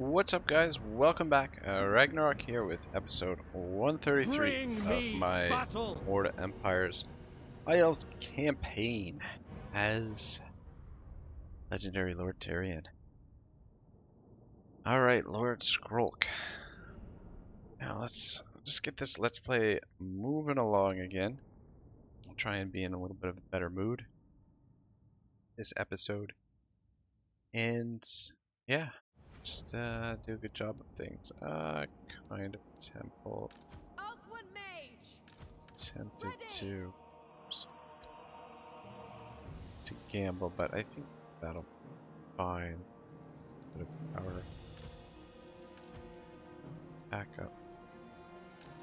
What's up, guys? Welcome back. Ragnarok here with episode 133 of my battle. Horde Empires High Elves campaign as legendary Lord Tyrion. Alright, Lord Troke. Now let's just get this Let's Play moving along again. I'll try and be in a little bit of a better mood this episode. And yeah. Just do a good job of things. Kind of temple. Earthwood Mage. Tempted Ready. to gamble, but I think that'll be fine. Bit of power. Back up.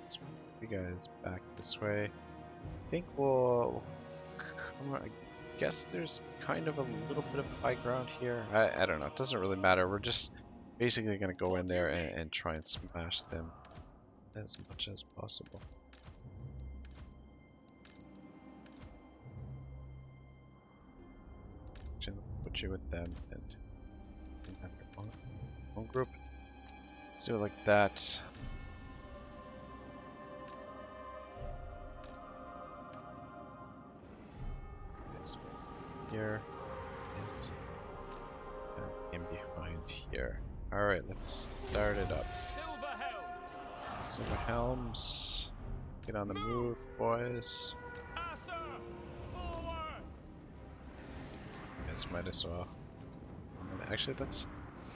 Let's move you guys back this way. I think we'll come on. I guess there's kind of a little bit of high ground here. I don't know. It doesn't really matter. We're just basically going to go in there and try and smash them as much as possible. Actually, put you with them and have your own group. Let's do it like that. Here and in behind here. Alright, let's start it up. Silver Helms. Get on the move, boys. You guys might as well. And actually, let's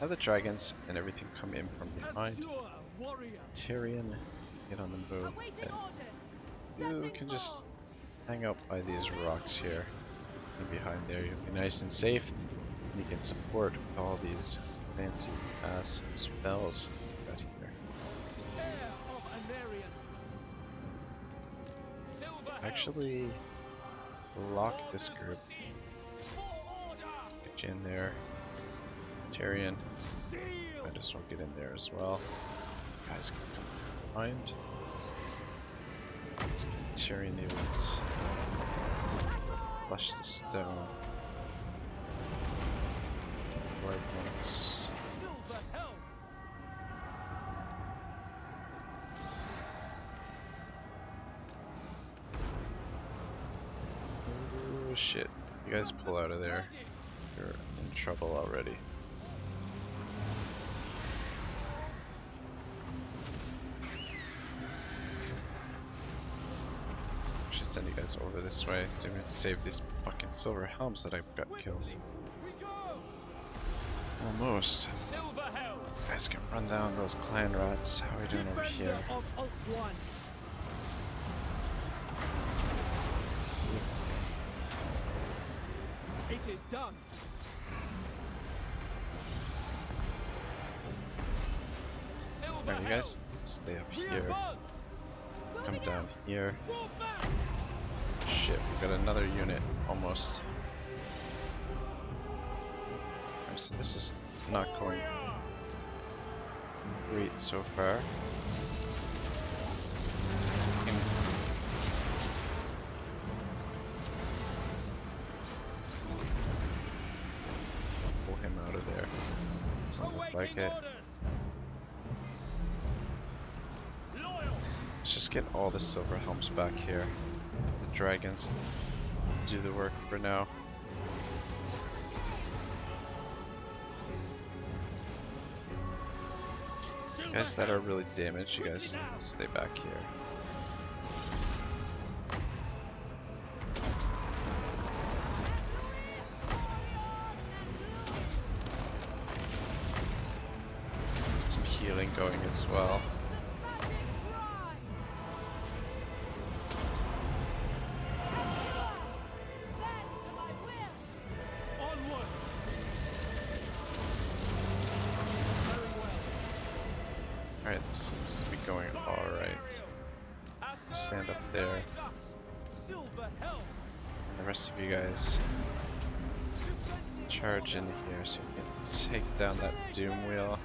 have the dragons and everything come in from behind. Tyrion, get on the move. And you can just hang out by these rocks here. And behind there, you'll be nice and safe. And you can support all these fancy ass spells got here. Actually lock this group. Get you in there. Tyrion. Might as well get in there as well. You guys can come behind. Let's get Tyrion the event. Flush the stone. Right once. Oh shit. You guys pull out of there. You're in trouble already. Should send you guys over this way so we can save these fucking silver helms that I've got killed. Almost. You guys can run down those clan rats. How are we doing over here? Let's see. It is done. Alright, you guys stay up here. Come down here. Shit, we got another unit almost. Alright, so this is not going great so far. Pull him out of there. Doesn't look like it. Let's just get all the silver helms back here. The dragons do the work for now. You guys that are really damaged, you guys stay back here. Some healing going as well. Alright, this seems to be going alright. Stand up there. The rest of you guys charge into here so you can take down that doom wheel.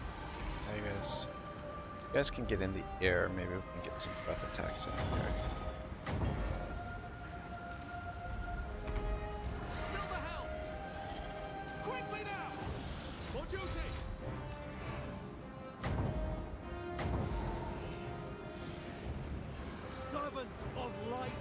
Now you guys can get in the air. Maybe we can get some breath attacks in here. servant of light.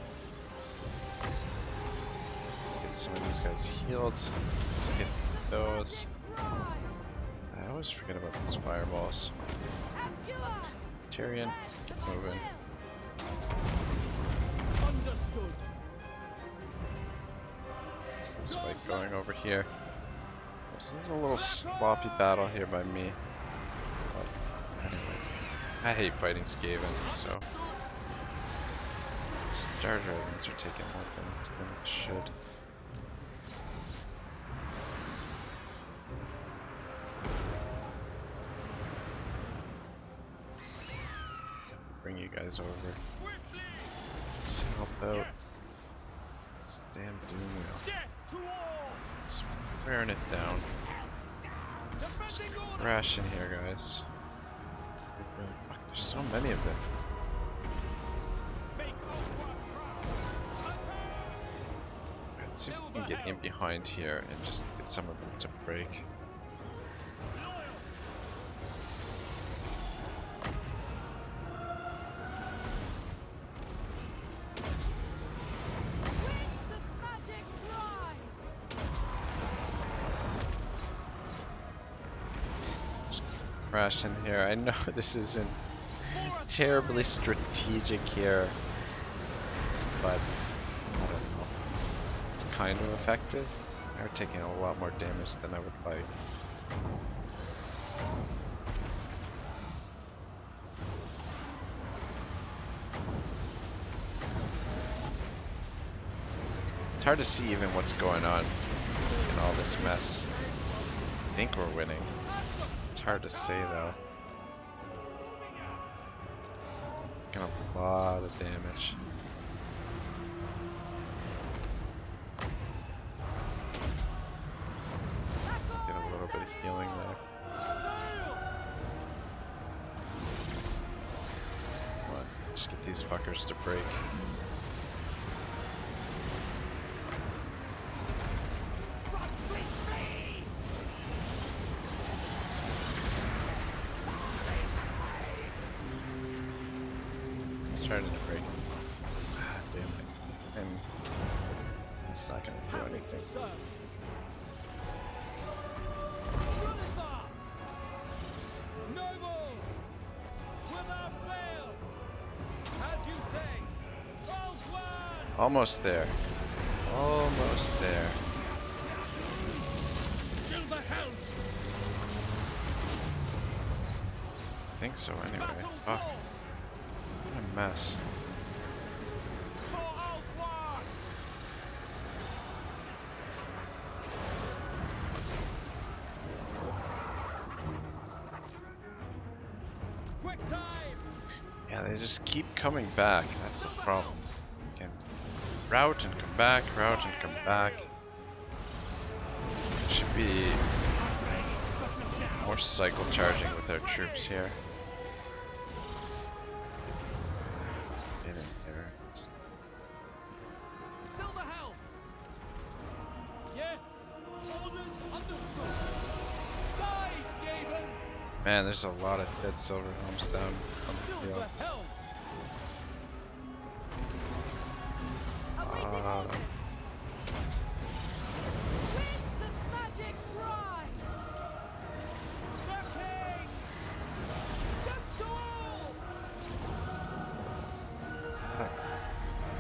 Get some of these guys healed to get those. I always forget about these fireballs. Tyrion, get moving. Understood. What's this fight going over here? This is a little sloppy battle here by me. But anyway, I hate fighting Skaven, so Star Dragons are taking more damage than it should. Bring you guys over to help out. This damn doom wheel. It's wearing it down. Just crash in here, guys. Fuck, there's so many of them. Let's see if we can get in behind here and just get some of them to break. Crash in here. I know this isn't terribly strategic here, but I don't know. It's kind of effective. They're taking a lot more damage than I would like. It's hard to see even what's going on in all this mess. I think we're winning. It's hard to say though. Taking a lot of damage. Get a little bit of healing there. Come on, just get these fuckers to break. Started to break. Ah, damn it. And it's not gonna do anything. Noble, without fail, as you say, Almost there. Almost there. Silver helm. I think so anyway. Fuck. What a mess. Yeah, they just keep coming back. That's the problem. You can route and come back, route and come back. Should be more cycle charging with our troops here. Get in there. Silver helms. Yes, orders understood. Die, Skaven. Man, there's a lot of dead silver helms down on the field. Winds of magic rise.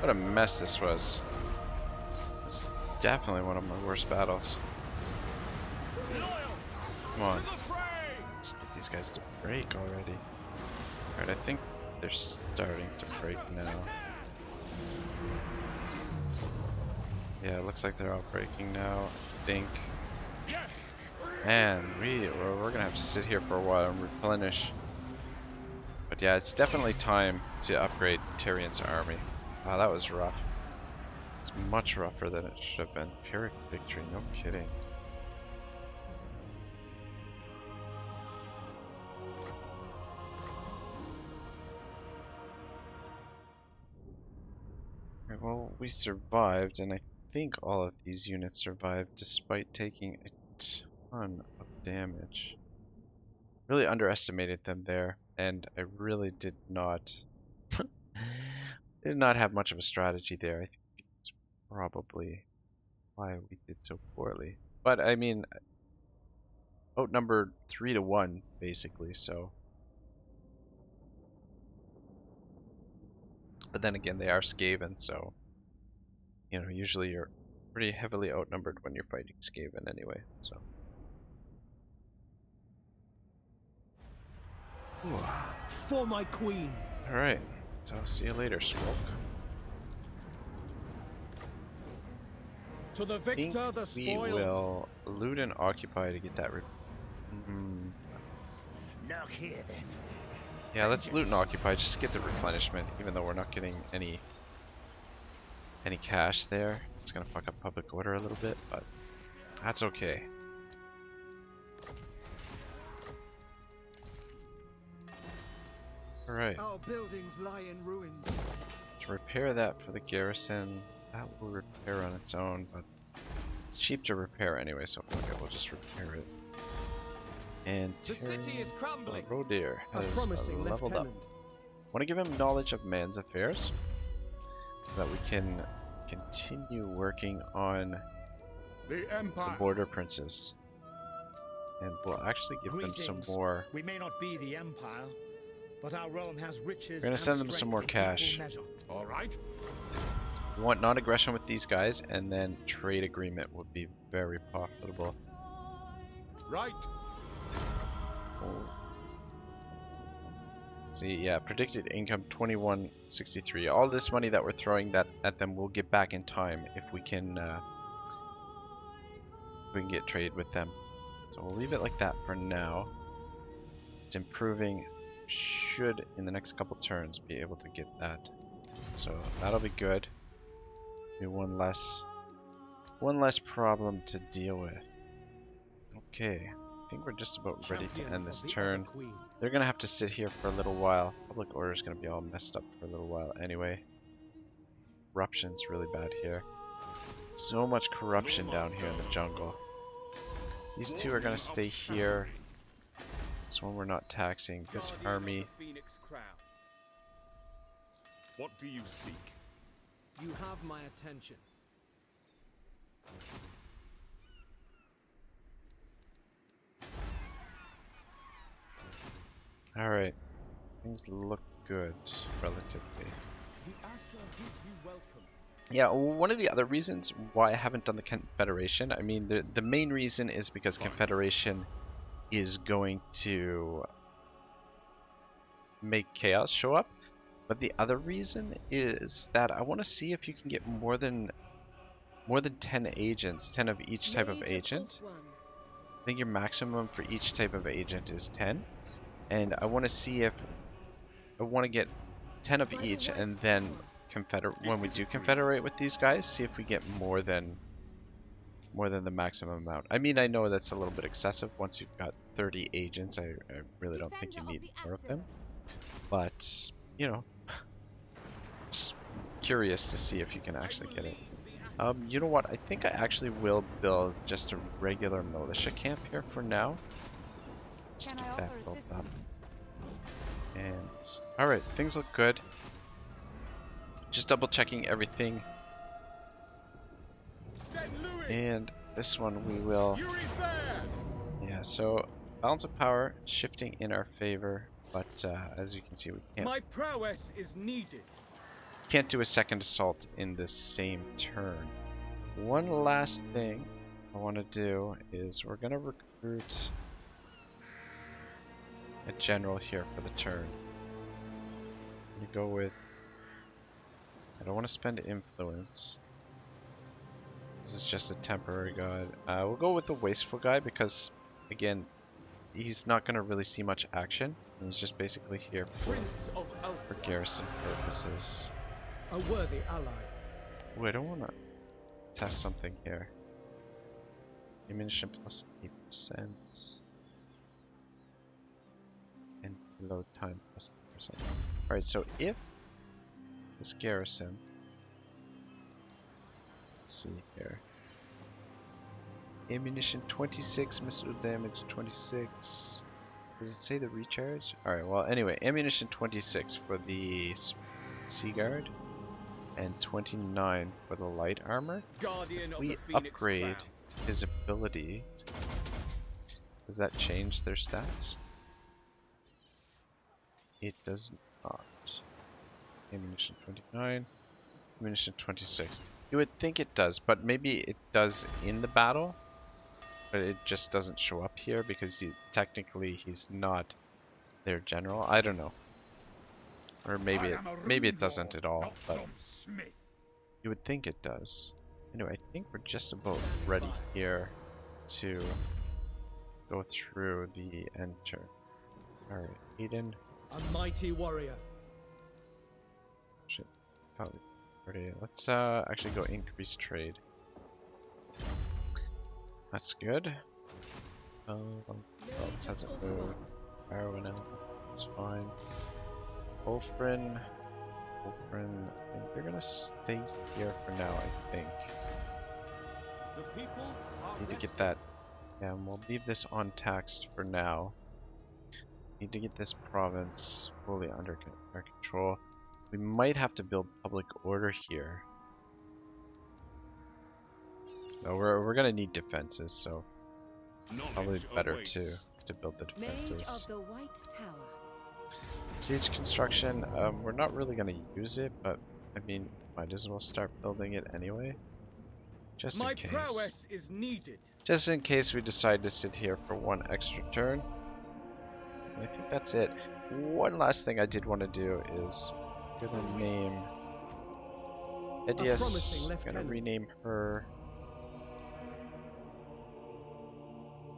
What a mess this was. It's definitely one of my worst battles. Come on. Let's get these guys to break already. Alright, I think they're starting to break now. Yeah, it looks like they're all breaking now, I think. Man, we're gonna have to sit here for a while and replenish. But yeah, it's definitely time to upgrade Tyrion's army. Wow, that was rough. It's much rougher than it should have been. Pyrrhic victory, no kidding. Right, well, we survived, and I think all of these units survived despite taking a ton of damage. Really underestimated them there, and I really did not. Did not have much of a strategy there. I think it's probably why we did so poorly. But I mean, outnumbered 3-1 basically. So, but then again, they are Skaven, so you know usually you're pretty heavily outnumbered when you're fighting Skaven anyway. So. For my queen. All right. So see you later, Smoke. To the victor, the spoils. We will loot and occupy to get that. Look here, then. Yeah, let's loot and occupy just to get the replenishment, even though we're not getting any cash there. It's gonna fuck up public order a little bit, but that's okay. All right. Our buildings lie in ruins. To repair that for the garrison, that will repair on its own, but it's cheap to repair anyway, so okay, we'll just repair it. And the city is crumbling. Rodir has leveled up. Want to give him knowledge of man's affairs, so that we can continue working on the border princes, and we'll actually give them some more. We may not be the empire, but our realm has riches. We're gonna send them some more cash. All right. We want non-aggression with these guys, and then trade agreement would be very profitable. Right. Oh. See, yeah, predicted income 2163. All this money that we're throwing at them we'll get back in time if we can get trade with them. So we'll leave it like that for now. It's improving. Should in the next couple turns be able to get that. So that'll be good. Be one less problem to deal with. Okay. I think we're just about ready to end this turn. They're gonna have to sit here for a little while. Public order is gonna be all messed up for a little while anyway. Corruption's really bad here. So much corruption down here in the jungle. These two are gonna stay here. This one we're not taxing. This army. What do you seek? You have my attention. Alright. Things look good, relatively. Yeah, one of the other reasons why I haven't done the Confederation, I mean, the main reason is because Confederation is going to make chaos show up. But the other reason is that I want to see if you can get more than 10 agents, 10 of each type of agent. I think your maximum for each type of agent is 10. And I want to see if I want to get 10 of each, and then when we do confederate with these guys, see if we get more than the maximum amount. I mean, I know that's a little bit excessive. Once you've got 30 agents, I really don't think you need more of them. But you know, just curious to see if you can actually get it. You know what? I think I actually will build just a regular militia camp here for now. Just get that built up. And alright, things look good. Just double checking everything. And this one we will. Yeah, so balance of power shifting in our favor, but as you can see, we can't. My prowess is needed. Can't do a second assault in this same turn. One last thing I want to do is we're gonna recruit a general here for the turn. You go with. I don't want to spend influence. This is just a temporary god. We'll go with the wasteful guy because, again, he's not going to really see much action. He's just basically here for garrison purposes. A worthy ally. Ooh, I don't want to test something here. Ammunition plus 8%. And reload time plus 10%. Alright, so if this garrison, let's see here, ammunition 26, missile damage 26, does it say the recharge? Alright, well anyway, ammunition 26 for the Sea Guard, and 29 for the light armor. Guardian of We the Phoenix upgrade Crown. his ability. Does that change their stats? It does not. Ammunition 29, ammunition 26. You would think it does, but maybe it does in the battle, but it just doesn't show up here because technically he's not their general. I don't know. Or maybe it doesn't at all, but you would think it does. Anyway, I think we're just about ready here to go through the enter. Alright, Eden. A mighty warrior. Shit. Thought we already. Let's actually go increase trade. That's good. This hasn't moved. Arrow and elbow. That's fine. Wolfrin. I think they're gonna stay here for now, I think. The people are Need to get that. Yeah, and we'll leave this untaxed for now. Need to get this province fully under our control. We might have to build public order here. No, we're gonna need defenses, so probably better to build the defenses. Of the White Tower. Siege construction, we're not really gonna use it, but I mean, might as well start building it anyway. Just in case. My prowess is needed. Just in case we decide to sit here for one extra turn. And I think that's it. One last thing I did want to do is gonna name Edius. Gonna rename her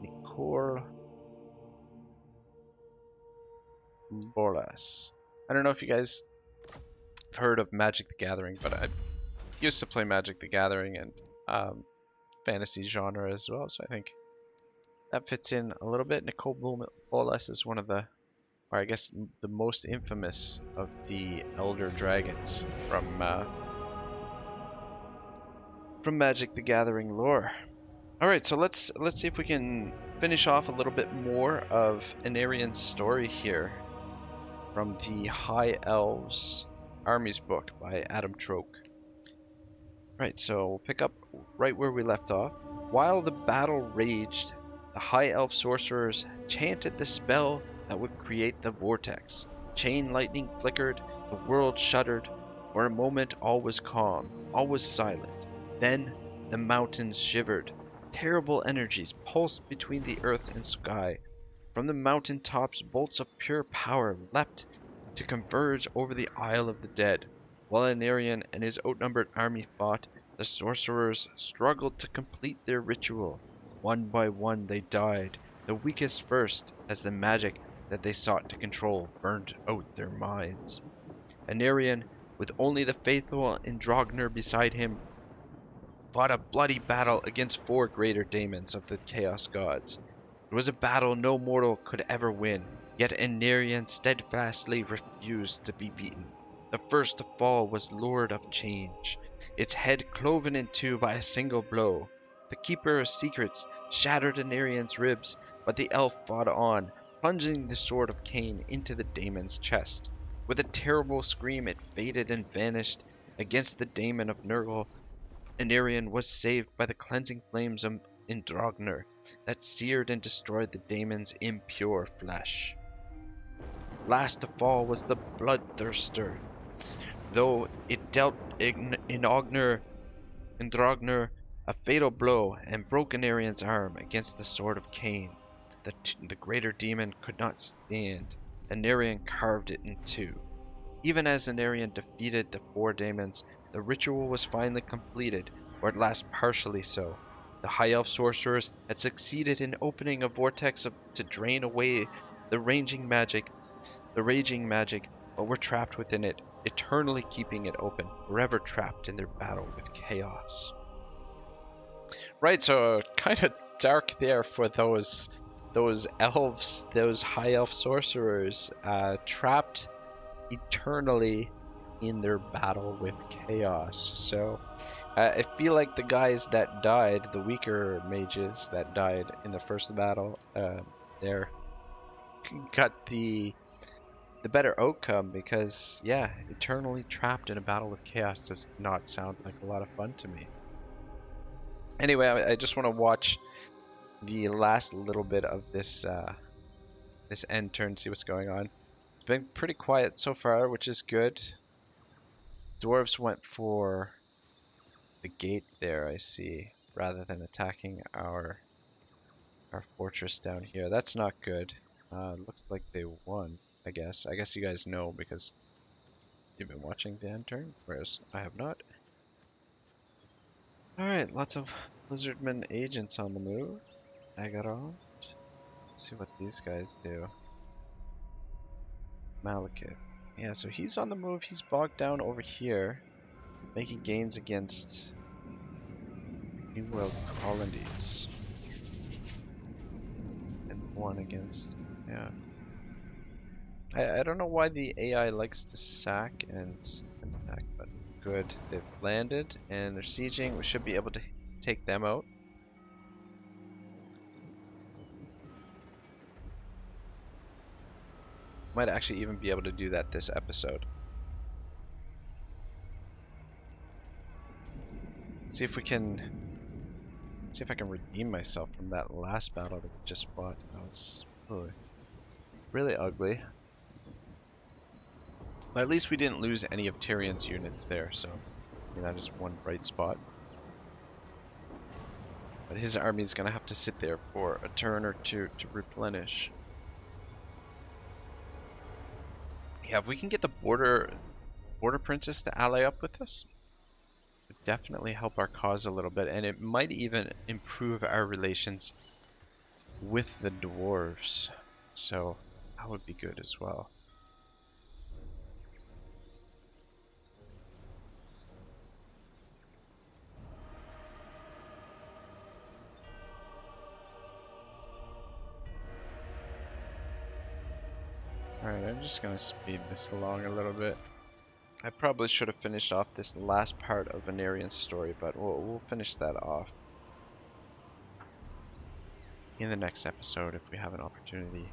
Nicole Bolas. I don't know if you guys have heard of Magic the Gathering, but I used to play Magic the Gathering and fantasy genre as well, so I think that fits in a little bit. Nicole Bolas is one of the, or I guess the most infamous of the Elder Dragons from Magic the Gathering lore. Alright, so let's see if we can finish off a little bit more of Anarian's story here from the High Elves Armies book by Adam Troke. Right, so we'll pick up right where we left off. While the battle raged, the High Elf sorcerers chanted the spell that would create the vortex. Chain lightning flickered, the world shuddered. For a moment all was calm, all was silent. Then the mountains shivered. Terrible energies pulsed between the earth and sky. From the mountain tops, bolts of pure power leapt to converge over the Isle of the Dead. While Anarian and his outnumbered army fought, the sorcerers struggled to complete their ritual. One by one they died, the weakest first, as the magic that they sought to control burned out their minds. Anarian, with only the faithful Androgner beside him, fought a bloody battle against 4 greater daemons of the Chaos Gods. It was a battle no mortal could ever win, yet Anarian steadfastly refused to be beaten. The first to fall was Lord of Change, its head cloven in two by a single blow. The Keeper of Secrets shattered Anarian's ribs, but the elf fought on, plunging the sword of Cain into the daemon's chest. With a terrible scream it faded and vanished. Against the daemon of Nurgle, Anarian was saved by the cleansing flames of Androgner that seared and destroyed the daemon's impure flesh. Last to fall was the Bloodthirster, though it dealt Androgner a fatal blow and broke Anarian's arm against the sword of Cain. The greater demon could not stand. Anarian carved it in two. Even as Anarian defeated the 4 daemons, the ritual was finally completed, or at last partially so. The High Elf sorcerers had succeeded in opening a vortex to drain away the raging magic, but were trapped within it, eternally keeping it open, forever trapped in their battle with chaos. Right, so kind of dark there for those elves, those High Elf sorcerers, trapped eternally in their battle with chaos. So I feel like the guys that died, the weaker mages that died in the first battle, there got the the better outcome, because yeah, eternally trapped in a battle with chaos does not sound like a lot of fun to me. Anyway, I just want to watch the last little bit of this this end turn, see what's going on. It's been pretty quiet so far, which is good. Dwarves went for the gate there, I see, rather than attacking our fortress down here. That's not good. Looks like they won, I guess. I guess you guys know because you've been watching the end turn, whereas I have not. Alright, lots of Lizardman agents on the move. Agarond. Let's see what these guys do. Malekith. Yeah, so he's on the move. He's bogged down over here, making gains against New World colonies. And one against, yeah. I don't know why the AI likes to sack and attack, but good. They've landed and they're sieging. We should be able to take them out. Might actually even be able to do that this episode. See if we can. See if I can redeem myself from that last battle that we just fought. That was really ugly. But at least we didn't lose any of Tyrion's units there, so I mean, that is one bright spot. But his army is going to have to sit there for a turn or two to replenish. Yeah, if we can get the border princess to ally up with us, it would definitely help our cause a little bit, and it might even improve our relations with the dwarves. So that would be good as well. Alright, I'm just gonna speed this along a little bit. I probably should have finished off this last part of Venarian's story, but we'll finish that off in the next episode if we have an opportunity.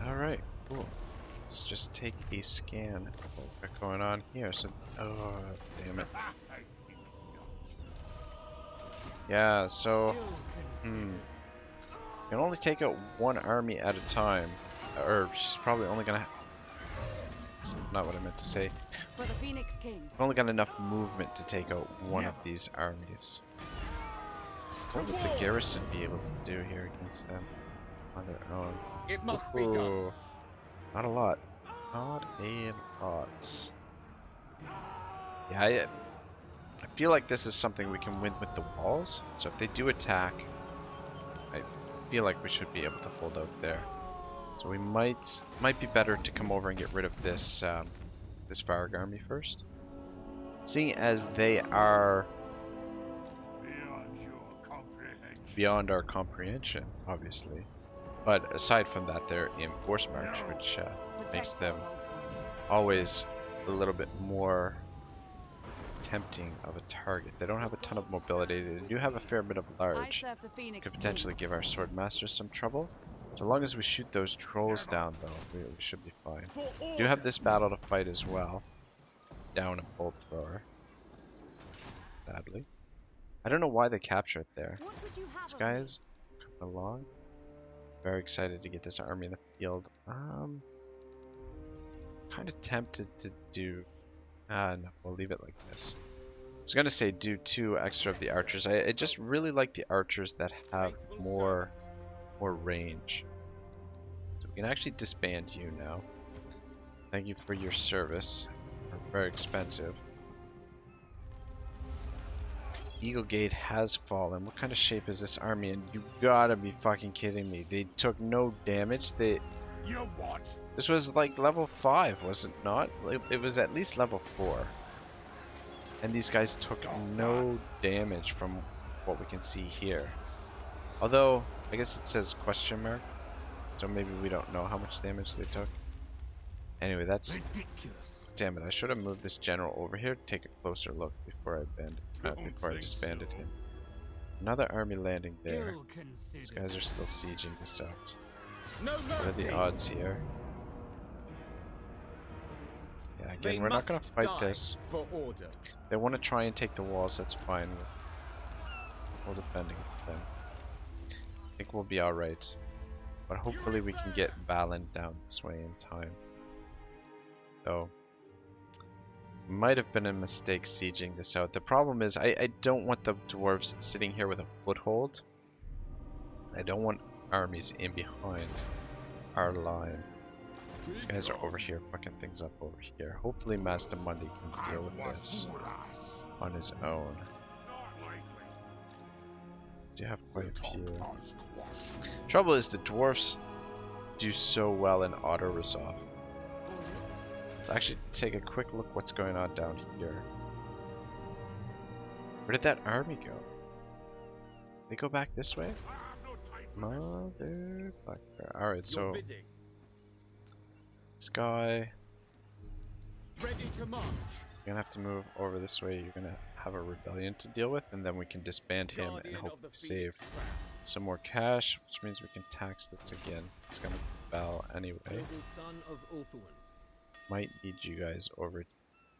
Alright, cool. Let's just take a scan of what's going on here. So, oh, damn it. Yeah, so, you can only take out one army at a time. Or she's probably only gonna. That's not what I meant to say. For the Phoenix King. We've only got enough movement to take out one of these armies. What would the garrison be able to do here against them on their own? It must be done. Not a lot. Not a lot. Yeah, I feel like this is something we can win with the walls. So if they do attack, I feel like we should be able to hold out there. So we might be better to come over and get rid of this this Varg army first, seeing as they are beyond our comprehension, obviously. But aside from that, they're in force march, which makes them always a little bit more tempting of a target. They don't have a ton of mobility. They do have a fair bit of large. Could potentially give our sword masters some trouble. So long as we shoot those trolls down, though, we should be fine. We do have this battle to fight as well. Down a bolt thrower. Sadly. I don't know why they capture it there. These guys coming along. Very excited to get this army in the field. Kind of tempted to do... no, we'll leave it like this. I was going to say do 2 extra of the archers. I just really like the archers that have more range. So we can actually disband you now. Thank you for your service. They're very expensive. Eagle Gate has fallen. What kind of shape is this army in? You gotta be fucking kidding me. They took no damage. This was like level 5, was it not? It was at least level 4. And these guys took no damage from what we can see here. Although, I guess it says question mark, so maybe we don't know how much damage they took. Anyway, that's ridiculous. Damn it! I should have moved this general over here to take a closer look before I disbanded him. Another army landing there. Ill These considered. guys are still sieging this out. No What are mercy. the odds here? Yeah, They again, we're not gonna must fight die this. for order. They want to try and take the walls, that's fine. We'll defend against them. I think we'll be alright. But hopefully we can get Balin down this way in time. Though, might have been a mistake sieging this out. The problem is I don't want the dwarves sitting here with a foothold. I don't want armies in behind our line. These guys are over here fucking things up over here. Hopefully Master Mundi can deal with this on his own. Do have quite a few. Trouble is the dwarfs do so well in auto resolve. Let's actually take a quick look what's going on down here. Where did that army go? They go back this way? Motherfucker. Alright, so this guy, Ready to march. you're gonna have to move over this way. You're gonna have a rebellion to deal with, and then we can disband him and Guardian of hopefully the save Phoenix Crown. some more cash, which means we can tax this again. It's gonna rebel anyway. Noble son of Ulthuan. Might need you guys over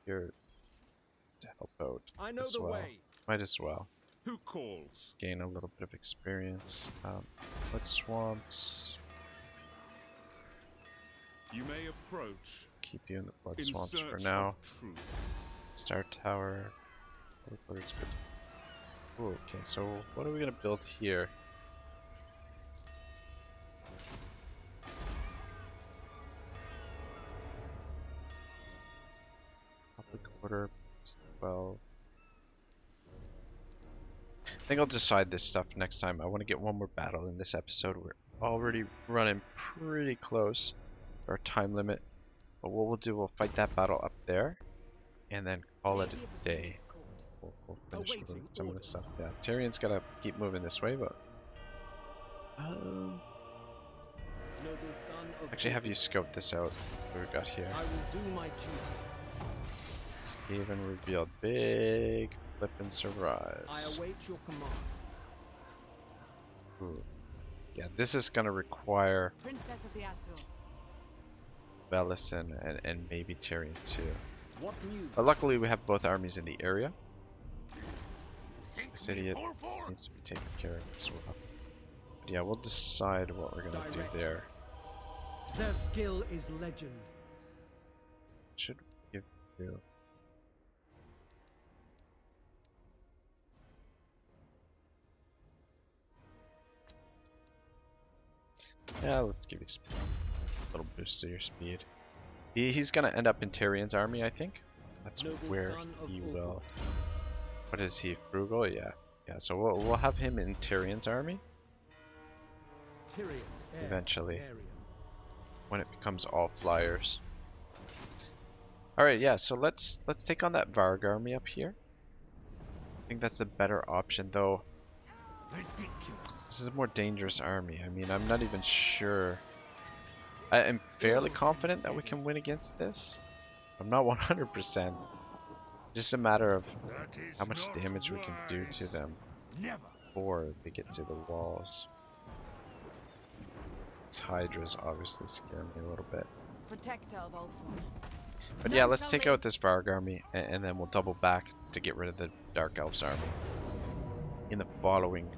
here to help out I know as the well. way. Might as well Who calls? gain a little bit of experience. Blood swamps. You may approach Keep you in the blood in swamps search for now. of truth. Star tower. Teleporter's good. Ooh, okay, so what are we gonna build here? Public order 12. I think I'll decide this stuff next time. I want to get one more battle in this episode. We're already running pretty close to our time limit. But what we'll do, we'll fight that battle up there, and then call it a day. We'll finish Awaiting some of this orders. stuff. Yeah, Tyrion's gotta keep moving this way, but Noble son of actually have you Ulthuan. scope this out. What we got here? I will do my duty. Skaven revealed big flippin' I surprise. await your command. Ooh. Yeah, this is gonna require Princess of the Azure. Belison and maybe Tyrion too. What news? But luckily we have both armies in the area. This idiot needs to be taken care of as well. But yeah, we'll decide what we're gonna do there. Their skill is legend. Should give you. Yeah, let's give you a little boost to your speed. He's gonna end up in Tyrion's army, I think. That's Noble where son of he Ulthuan. will. What is he? Frugal? Yeah. Yeah, so we'll have him in Tyrion's army Tyrion, heir of eventually, Arion. when it becomes all flyers. Alright, yeah, so let's take on that Varg army up here. I think that's the better option, though. Ridiculous. This is a more dangerous army. I mean, I'm not even sure. I am fairly confident that we can win against this. I'm not 100%. Just a matter of how much damage we can do to them Never. before they get to the walls. This Hydra's obviously scaring me a little bit. Protector of Ulthuan. But yeah, let's take out this Varg army, and then we'll double back to get rid of the Dark Elves army in the following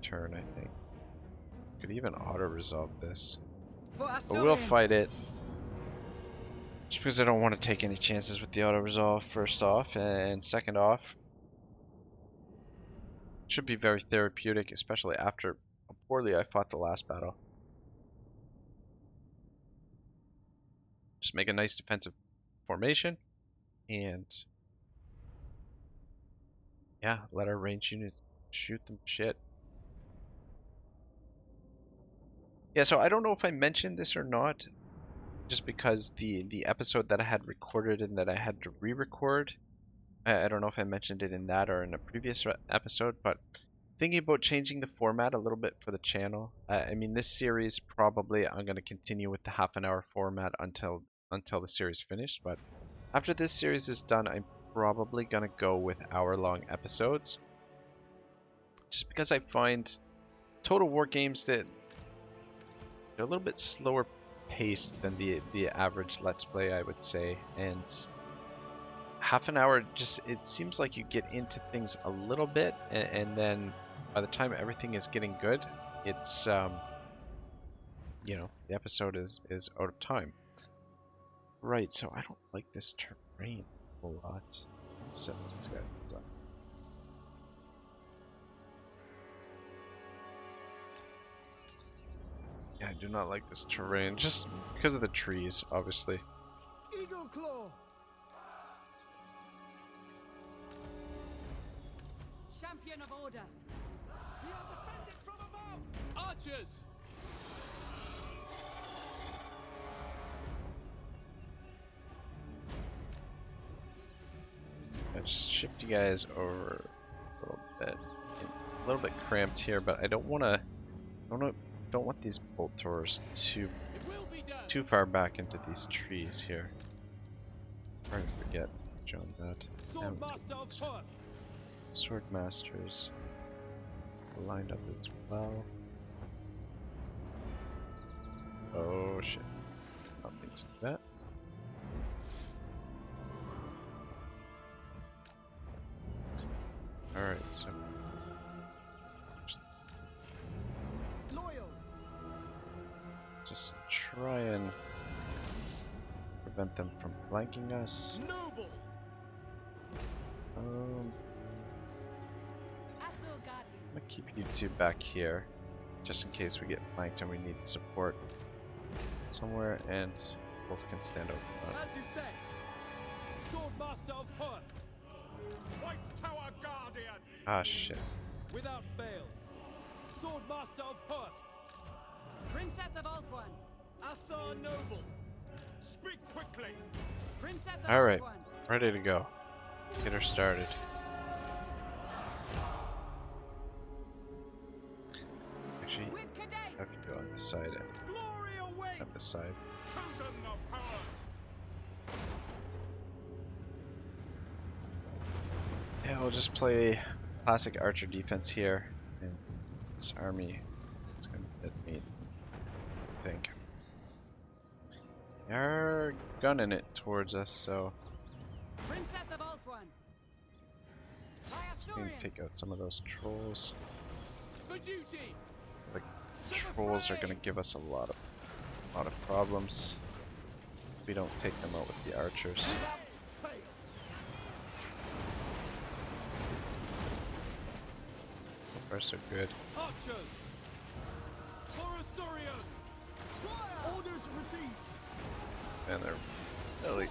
turn, I think. Could even auto-resolve this. But we'll fight it. Just because I don't want to take any chances with the auto-resolve, first off, and second off. Should be very therapeutic, especially after how poorly I fought the last battle. Just make a nice defensive formation, and yeah, let our range units shoot them shit. Yeah, so I don't know if I mentioned this or not, just because the episode that I had recorded and that I had to re-record, I don't know if I mentioned it in that or in a previous episode, but thinking about changing the format a little bit for the channel. I mean, this series probably I'm going to continue with the half-an-hour format until the series finished, but after this series is done, I'm probably going to go with hour-long episodes. just because I find Total War games that they're a little bit slower paced than the average Let's Play, I would say, and half an hour just it seems like you get into things a little bit, and then by the time everything is getting good, it's you know, the episode is out of time. Right, so I don't like this terrain a whole lot. Let's set these guys up. Yeah, I do not like this terrain, just because of the trees, obviously. Eagle Claw. Champion of order. We are defended from above. Archers! Just shift you guys over a little bit. A little bit cramped here, but I don't want to. Don't want these bolt throwers too far back into these trees here. Trying to forget, John, that. Sword masters lined up as well. Oh shit! Not things like that. Alright, so just try and prevent them from flanking us. Noble. I'm gonna keep you two back here, just in case we get flanked and we need support somewhere, and both can stand over front. As you say, Swordmaster of Harper. White Tower Guardian. Ah shit. Without fail, Swordmaster of Harper. Princess of Ulthuan. Assar Noble. Speak quickly. Princess of Alright, Ulthuan. ready to go. Let's get her started. Actually, I have to go on this side and Glory awaits. on this side. Chosen of power. Yeah, we'll just play classic archer defense here, and this army is going to hit me, I think. They're gunning it towards us, so Princess of Ulthuan. we can take out some of those trolls. For duty. The trolls are going to give us a lot of problems if we don't take them out with the archers. So far, so good. Archers. For Asurion. Orders received. And they're really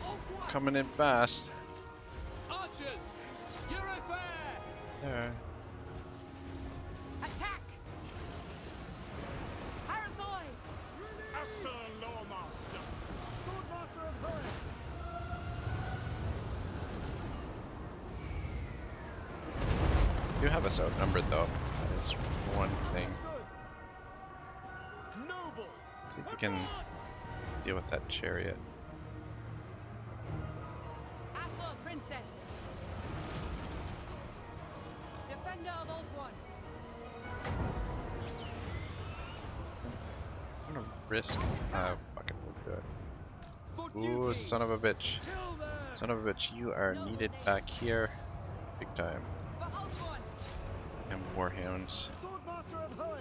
coming in fast. Archers. You're fair. There. Attack! Harathoi! Assar Lawmaster. Swordmaster of Harper. You have us outnumbered though. That is one thing. Noble. See if we can deal with that chariot. Assor Princess. Defender of Ulthuan. I'm gonna risk. Fuck it, we'll do it. For Ooh, duty. son of a bitch. Kill them. Son of a bitch, you are needed back here. Big time. For Ulthuan. And warhounds. Swordmaster of Harper.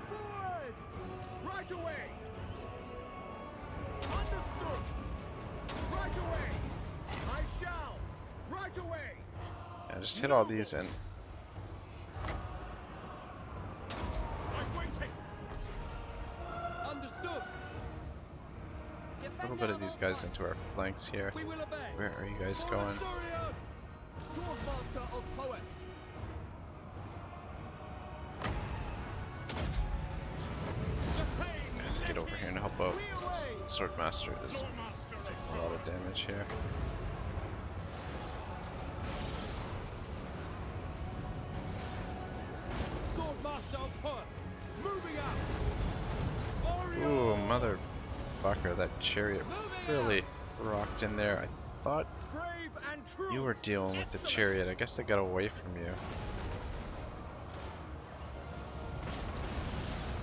Forward. Right away. Understood. Right away. I shall. Right away. Yeah, just hit all these and I'm waiting. Understood. a little bit of these guys into our flanks here. We will obey. Where are you guys going? Asurion. Swordmaster of Poets. Let's get over here and help out. This Swordmaster is taking a lot of damage here. Swordmaster of Harper. Moving out. Orion. Ooh, motherfucker, that chariot really rocked in there. I thought Brave and true. you were dealing with the chariot. I guess they got away from you.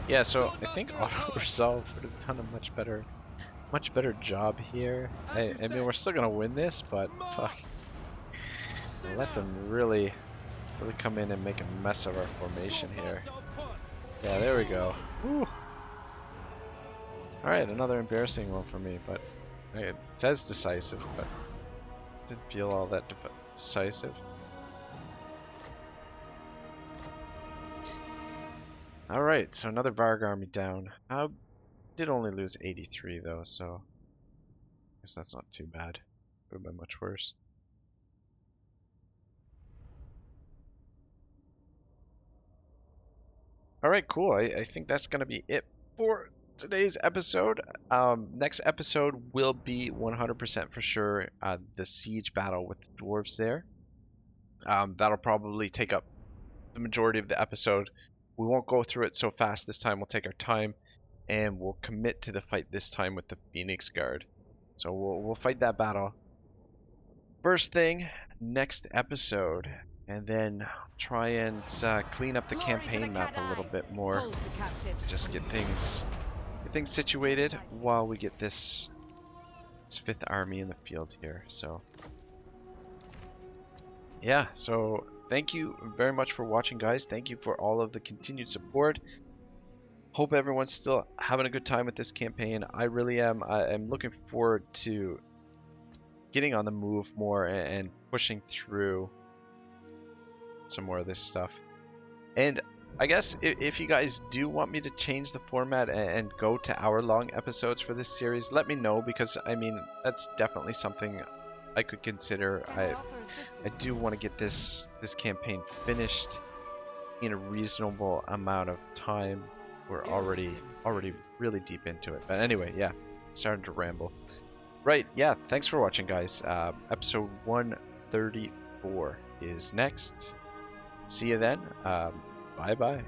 Yeah, so I think auto resolve would have done a much better job here. I mean, we're still gonna win this, but fuck, let them really come in and make a mess of our formation here. Yeah, there we go. Woo. All right, another embarrassing one for me, but it says decisive, but didn't feel all that decisive. All right, so another Varg army down. I did only lose 83 though, so I guess that's not too bad. Could have been much worse. All right, cool. I think that's gonna be it for today's episode. Next episode will be 100% for sure the siege battle with the dwarves there. That'll probably take up the majority of the episode. We won't go through it so fast this time. We'll take our time, and we'll commit to the fight this time with the Phoenix Guard. So we'll fight that battle first thing next episode, and then try and clean up the campaign map a little bit more. Just get things situated while we get this fifth army in the field here. So yeah, so thank you very much for watching, guys. Thank you for all of the continued support. Hope everyone's still having a good time with this campaign. I really am. I'm looking forward to getting on the move more and pushing through some more of this stuff. And I guess if you guys do want me to change the format and go to hour-long episodes for this series, let me know, because I mean, that's definitely something I could consider. I do want to get this campaign finished in a reasonable amount of time. We're already really deep into it. But anyway, yeah, starting to ramble. Right, yeah, thanks for watching, guys. Episode 134 is next. See you then. Bye-bye.